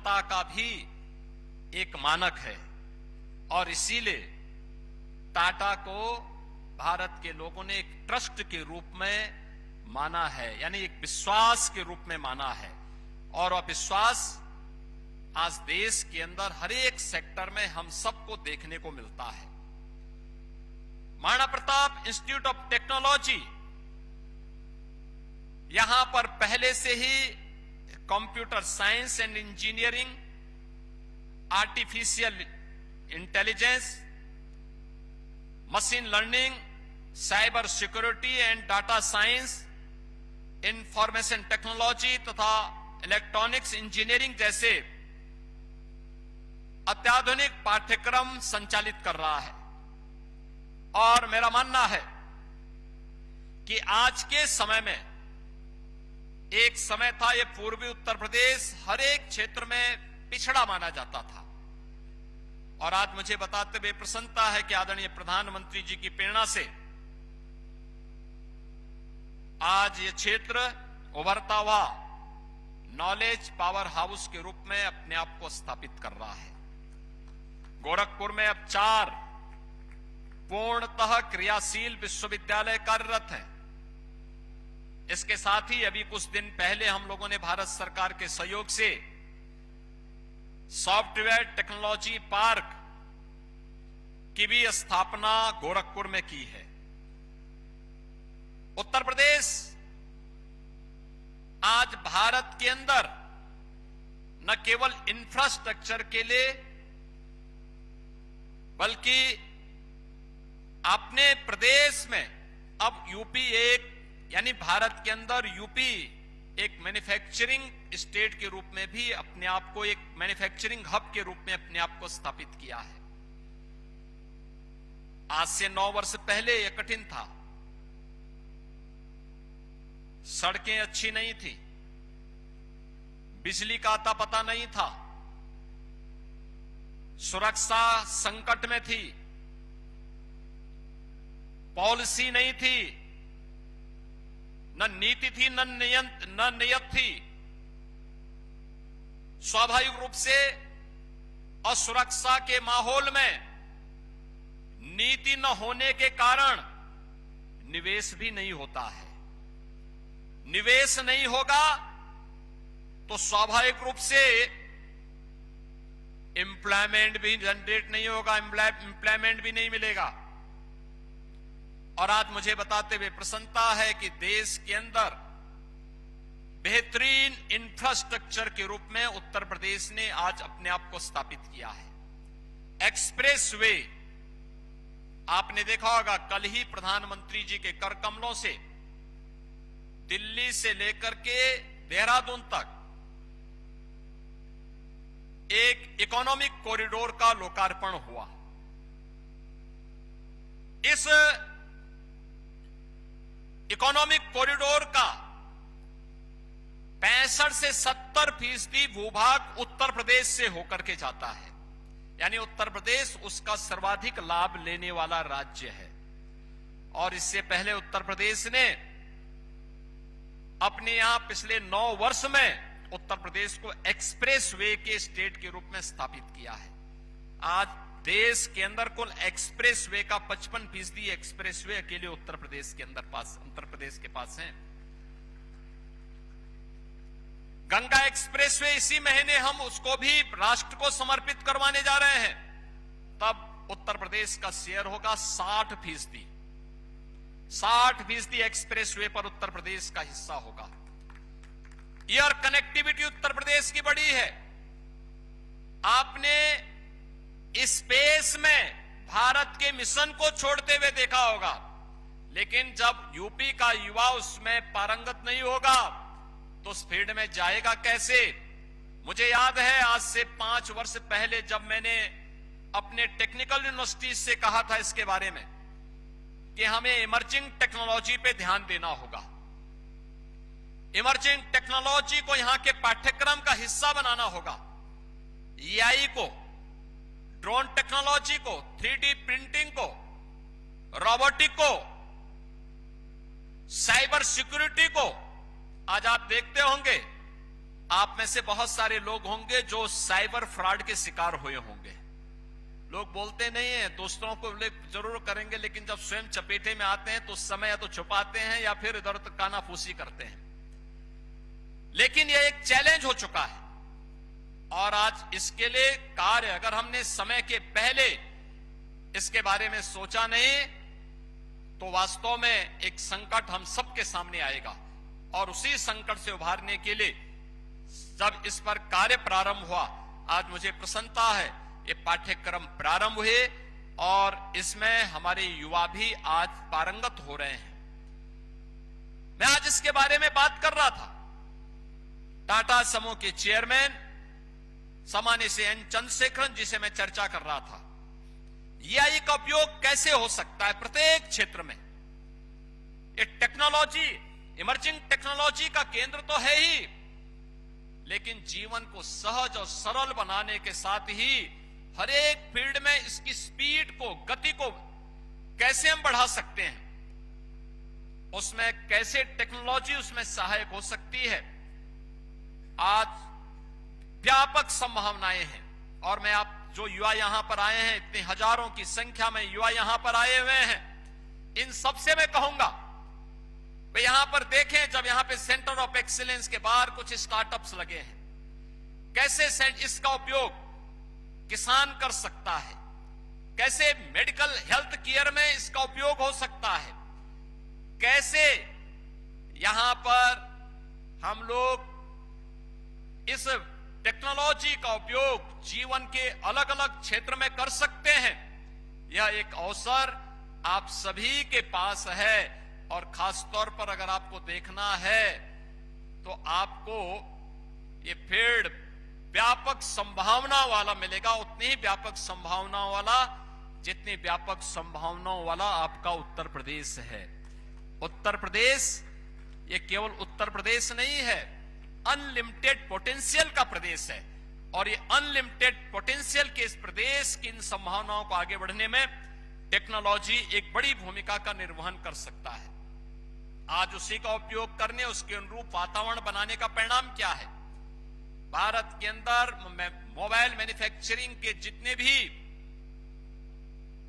मानवता का भी एक मानक है और इसीलिए टाटा को भारत के लोगों ने एक ट्रस्ट के रूप में माना है, यानी एक विश्वास के रूप में माना है। और वह विश्वास आज देश के अंदर हर एक सेक्टर में हम सबको देखने को मिलता है। Maharana Pratap institute of technology, यहां पर पहले से ही computer science and engineering, artificial intelligence, machine learning, cyber security and data science, information technology तथा इलेक्ट्रॉनिक्स इंजीनियरिंग जैसे अत्याधुनिक पाठ्यक्रम संचालित कर रहा है। और मेरा मानना है कि आज के समय में, एक समय था ये पूर्वी उत्तर प्रदेश हर एक क्षेत्र में पिछड़ा माना जाता था, और आज मुझे बताते हुए प्रसन्नता है कि आदरणीय प्रधानमंत्री जी की प्रेरणा से आज ये क्षेत्र उभरता हुआ नॉलेज पावर हाउस के रूप में अपने आप को स्थापित कर रहा है। गोरखपुर में अब 4 पूर्णतः क्रियाशील विश्वविद्यालय कार्यरत हैं। इसके साथ ही अभी कुछ दिन पहले हम लोगों ने भारत सरकार के सहयोग से सॉफ्टवेयर टेक्नोलॉजी पार्क की भी स्थापना गोरखपुर में की है। उत्तर प्रदेश आज भारत के अंदर न केवल इंफ्रास्ट्रक्चर के लिए बल्कि अपने प्रदेश में अब यूपी एक, यानी भारत के अंदर यूपी एक मैन्युफैक्चरिंग स्टेट के रूप में भी अपने आप को, एक मैन्युफैक्चरिंग हब के रूप में अपने आप को स्थापित किया है। आज से 9 वर्ष पहले यह कठिन था। सड़कें अच्छी नहीं थी, बिजली का अता पता नहीं था, सुरक्षा संकट में थी, पॉलिसी नहीं थी, न नीति थी, न नियत थी। स्वाभाविक रूप से असुरक्षा के माहौल में नीति न होने के कारण निवेश भी नहीं होता है। निवेश नहीं होगा तो स्वाभाविक रूप से एम्प्लॉयमेंट भी जनरेट नहीं होगा, एम्प्लॉयमेंट भी नहीं मिलेगा। और आज मुझे बताते हुए प्रसन्नता है कि देश के अंदर बेहतरीन इंफ्रास्ट्रक्चर के रूप में उत्तर प्रदेश ने आज अपने आप को स्थापित किया है। एक्सप्रेसवे, आपने देखा होगा कल ही प्रधानमंत्री जी के कर कमलों से दिल्ली से लेकर के देहरादून तक एक इकोनॉमिक कॉरिडोर का लोकार्पण हुआ। इस इकोनॉमिक कॉरिडोर का 65 से 70% भूभाग उत्तर प्रदेश से होकर के जाता है, यानी उत्तर प्रदेश उसका सर्वाधिक लाभ लेने वाला राज्य है। और इससे पहले उत्तर प्रदेश ने अपने यहां पिछले 9 वर्ष में उत्तर प्रदेश को एक्सप्रेसवे के स्टेट के रूप में स्थापित किया है। आज देश के अंदर कुल एक्सप्रेसवे का 55% एक्सप्रेसवे अकेले उत्तर प्रदेश के पास है। गंगा एक्सप्रेसवे इसी महीने हम उसको भी राष्ट्र को समर्पित करवाने जा रहे हैं। तब उत्तर प्रदेश का शेयर होगा 60%। 60% एक्सप्रेसवे पर उत्तर प्रदेश का हिस्सा होगा। एयर कनेक्टिविटी उत्तर प्रदेश की बड़ी है। आपने स्पेस में भारत के मिशन को छोड़ते हुए देखा होगा, लेकिन जब यूपी का युवा उसमें पारंगत नहीं होगा तो उस फील्ड में जाएगा कैसे। मुझे याद है आज से 5 वर्ष पहले जब मैंने अपने टेक्निकल यूनिवर्सिटी से कहा था इसके बारे में कि हमें इमर्जिंग टेक्नोलॉजी पे ध्यान देना होगा, इमर्जिंग टेक्नोलॉजी को यहां के पाठ्यक्रम का हिस्सा बनाना होगा, एआई को, ड्रोन टेक्नोलॉजी को, 3D प्रिंटिंग को, रोबोटिक को, साइबर सिक्योरिटी को। आज आप देखते होंगे आप में से बहुत सारे लोग होंगे जो साइबर फ्रॉड के शिकार हुए होंगे। लोग बोलते नहीं है, दूसरों को जरूर करेंगे, लेकिन जब स्वयं चपेटे में आते हैं तो उस समय या तो छुपाते हैं या फिर इधर उधर कानाफूसी करते हैं। लेकिन यह एक चैलेंज हो चुका है और आज इसके लिए कार्य, अगर हमने समय के पहले इसके बारे में सोचा नहीं तो वास्तव में एक संकट हम सबके सामने आएगा। और उसी संकट से उभारने के लिए जब इस पर कार्य प्रारंभ हुआ, आज मुझे प्रसन्नता है ये पाठ्यक्रम प्रारंभ हुए और इसमें हमारे युवा भी आज पारंगत हो रहे हैं। मैं आज इसके बारे में बात कर रहा था। टाटा समूह के चेयरमैन सामान्य से एन चंद्रशेखरन जी से मैं चर्चा कर रहा था। AI का उपयोग कैसे हो सकता है प्रत्येक क्षेत्र में। ये टेक्नोलॉजी, इमर्जिंग टेक्नोलॉजी का केंद्र तो है ही, लेकिन जीवन को सहज और सरल बनाने के साथ ही हर एक फील्ड में इसकी स्पीड को, गति को कैसे हम बढ़ा सकते हैं, उसमें कैसे टेक्नोलॉजी उसमें सहायक हो सकती है। आज व्यापक संभावनाएं हैं और मैं आप जो युवा यहां पर आए हैं, इतने हजारों की संख्या में युवा यहां पर आए हुए हैं, इन सबसे मैं कहूंगा वे यहां पर देखें, जब यहां पे सेंटर ऑफ एक्सीलेंस के बाहर कुछ स्टार्टअप्स लगे हैं, कैसे इसका उपयोग किसान कर सकता है, कैसे मेडिकल हेल्थ केयर में इसका उपयोग हो सकता है, कैसे यहां पर हम लोग इस टेक्नोलॉजी का उपयोग जीवन के अलग अलग क्षेत्र में कर सकते हैं। यह एक अवसर आप सभी के पास है और खासतौर पर अगर आपको देखना है तो आपको ये फील्ड व्यापक संभावना वाला मिलेगा, उतनी ही व्यापक संभावनाओं वाला जितनी व्यापक संभावनाओं वाला आपका उत्तर प्रदेश है। उत्तर प्रदेश ये केवल उत्तर प्रदेश नहीं है, अनलिमिटेड पोटेंशियल का प्रदेश है और ये अनलिमिटेड पोटेंशियल के इस प्रदेश की इन संभावनाओं को आगे बढ़ने में टेक्नोलॉजी एक बड़ी भूमिका का निर्वहन कर सकता है। आज उसी का उपयोग करने, उसके अनुरूप वातावरण बनाने का परिणाम क्या है। भारत के अंदर मोबाइल मैन्युफैक्चरिंग के जितने भी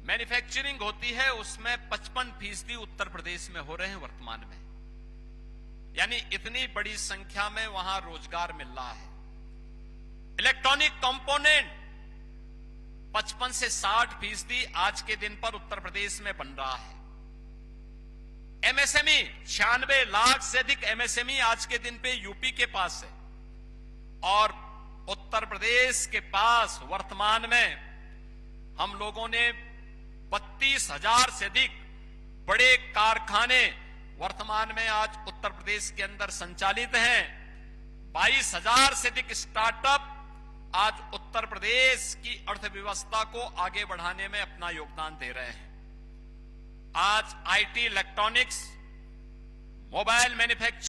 मैन्युफैक्चरिंग होती है उसमें 55% उत्तर प्रदेश में हो रहे हैं वर्तमान में, यानी इतनी बड़ी संख्या में वहां रोजगार मिल रहा है। इलेक्ट्रॉनिक कंपोनेंट 55 से 60% आज के दिन पर उत्तर प्रदेश में बन रहा है। MSME 96 लाख से अधिक MSME आज के दिन पे यूपी के पास है और उत्तर प्रदेश के पास वर्तमान में हम लोगों ने 32,000 से अधिक बड़े कारखाने वर्तमान में आज उत्तर प्रदेश के अंदर संचालित हैं। 22,000 से अधिक स्टार्टअप आज उत्तर प्रदेश की अर्थव्यवस्था को आगे बढ़ाने में अपना योगदान दे रहे हैं। आज IT, इलेक्ट्रॉनिक्स, मोबाइल मैन्युफैक्चरिंग